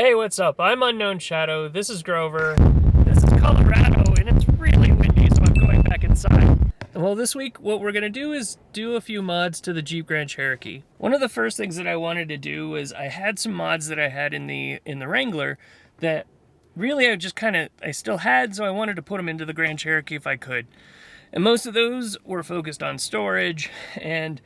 Hey, what's up? I'm Unknown Shadow. This is Grover. This is Colorado, and it's really windy, so I'm going back inside. Well, this week, what we're going to do is do a few mods to the Jeep Grand Cherokee. One of the first things that I wanted to do was I had some mods that I had in the Wrangler that really I still had, so I wanted to put them into the Grand Cherokee if I could. And most of those were focused on storage and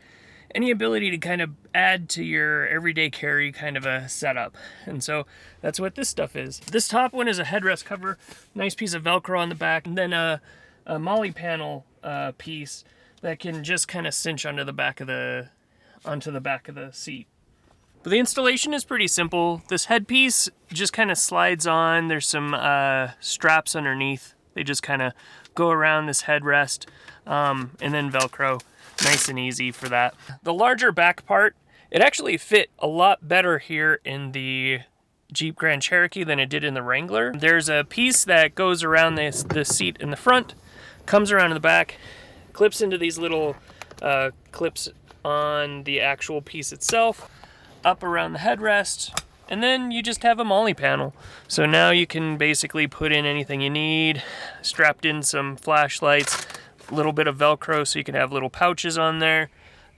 any ability to kind of add to your everyday carry kind of a setup. And so that's what this stuff is. This top one is a headrest cover, nice piece of Velcro on the back, and then a MOLLE panel piece that can just kind of cinch onto the back of the seat. But the installation is pretty simple. This headpiece just kind of slides on. There's some straps underneath. They just kind of go around this headrest, and then Velcro. Nice and easy for that. The larger back part, it actually fit a lot better here in the Jeep Grand Cherokee than it did in the Wrangler. There's a piece that goes around the seat in the front, comes around in the back, clips into these little clips on the actual piece itself, up around the headrest, and then you just have a MOLLE panel. So now you can basically put in anything you need, strapped in some flashlights, a little bit of Velcro so you can have little pouches on there,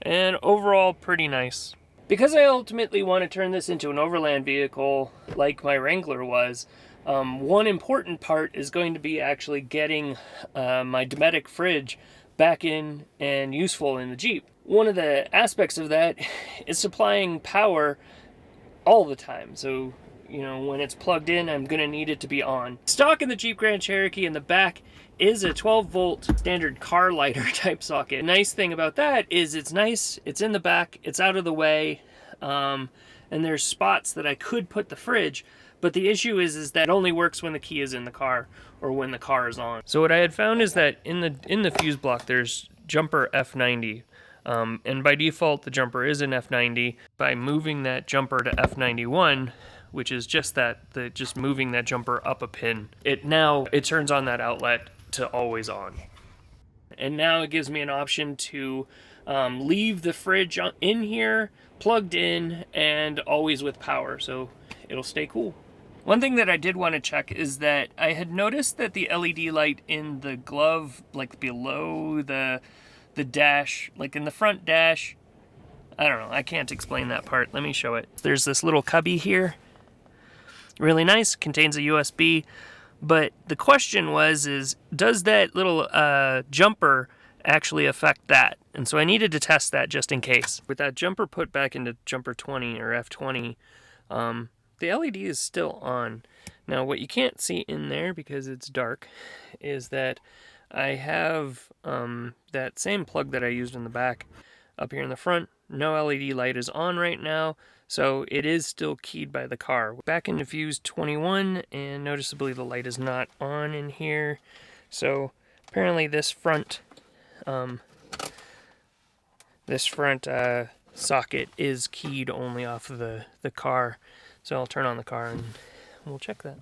and overall pretty nice. Because I ultimately want to turn this into an overland vehicle like my Wrangler was, one important part is going to be actually getting my Dometic Fridge back in and useful in the Jeep. One of the aspects of that is supplying power all the time. So, you know, when it's plugged in, I'm going to need it to be on. Stock in the Jeep Grand Cherokee in the back is a 12-volt standard car lighter type socket. Nice thing about that is it's nice, it's in the back, it's out of the way, and there's spots that I could put the fridge, but the issue is that it only works when the key is in the car or when the car is on. So what I had found is that in the fuse block there's jumper F90, and by default the jumper is an F90. By moving that jumper to F91, which is just moving that jumper up a pin, it turns on that outlet to always on. And now it gives me an option to leave the fridge in here, plugged in, and always with power, so it'll stay cool. One thing that I did want to check is that I had noticed that the LED light in the glove, like below the dash, like in the front dash, I don't know, I can't explain that part. Let me show it. There's this little cubby here. Really nice, contains a USB. But the question is does that little jumper actually affect that? And so I needed to test that just in case. With that jumper put back into jumper 20 or F20, the LED is still on. Now what you can't see in there because it's dark is that I have that same plug that I used in the back up here in the front. No LED light is on right now, so it is still keyed by the car. Back into fuse 21, and noticeably the light is not on in here. So apparently this front socket is keyed only off of the car. So I'll turn on the car and we'll check that.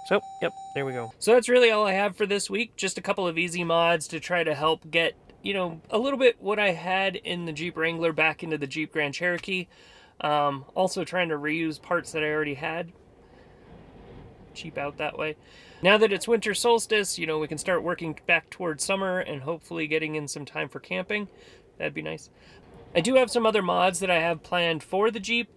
So, yep, there we go. So that's really all I have for this week. Just a couple of easy mods to try to help get, you know, a little bit what I had in the Jeep Wrangler back into the Jeep Grand Cherokee. Also trying to reuse parts that I already had. Cheap out that way. Now that it's winter solstice, you know, we can start working back towards summer and hopefully getting in some time for camping. That'd be nice. I do have some other mods that I have planned for the Jeep.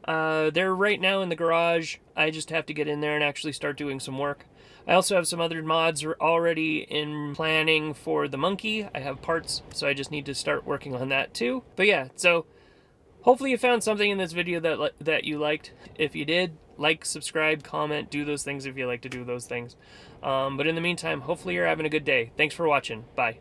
They're right now in the garage. I just have to get in there and actually start doing some work. I also have some other mods already in planning for the monkey. I have parts, so I just need to start working on that too. But yeah, so hopefully you found something in this video that you liked. If you did, like, subscribe, comment, do those things if you like to do those things. But in the meantime, hopefully you're having a good day. Thanks for watching. Bye.